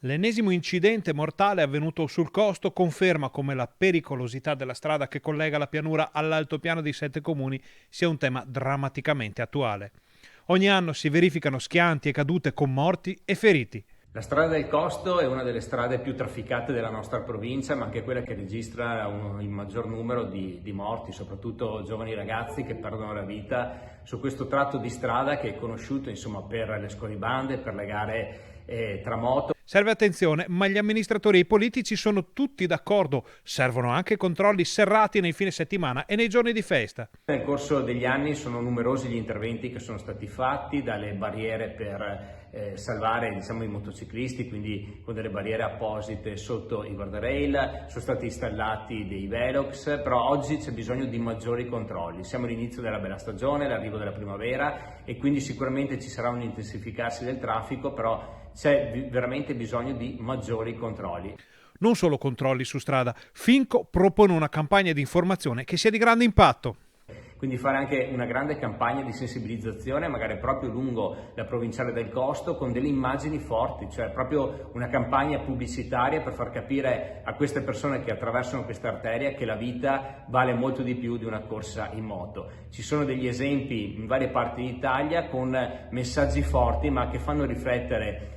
L'ennesimo incidente mortale avvenuto sul Costo conferma come la pericolosità della strada che collega la pianura all'altopiano dei 7 comuni sia un tema drammaticamente attuale. Ogni anno si verificano schianti e cadute con morti e feriti. La strada del Costo è una delle strade più trafficate della nostra provincia, ma anche quella che registra il maggior numero di morti, soprattutto giovani ragazzi che perdono la vita su questo tratto di strada che è conosciuto per le scorribande, per le gare tra moto. Serve attenzione, ma gli amministratori e i politici sono tutti d'accordo. Servono anche controlli serrati nei fine settimana e nei giorni di festa. Nel corso degli anni sono numerosi gli interventi che sono stati fatti, dalle barriere per salvare i motociclisti, quindi con delle barriere apposite sotto i guardrail, sono stati installati dei velox, però oggi c'è bisogno di maggiori controlli. Siamo all'inizio della bella stagione, l'arrivo della primavera e quindi sicuramente ci sarà un intensificarsi del traffico, però c'è veramente bisogno di maggiori controlli. Non solo controlli su strada, Finco propone una campagna di informazione che sia di grande impatto. Quindi fare anche una grande campagna di sensibilizzazione, magari proprio lungo la provinciale del Costo, con delle immagini forti, cioè proprio una campagna pubblicitaria per far capire a queste persone che attraversano questa arteria che la vita vale molto di più di una corsa in moto. Ci sono degli esempi in varie parti d'Italia con messaggi forti ma che fanno riflettere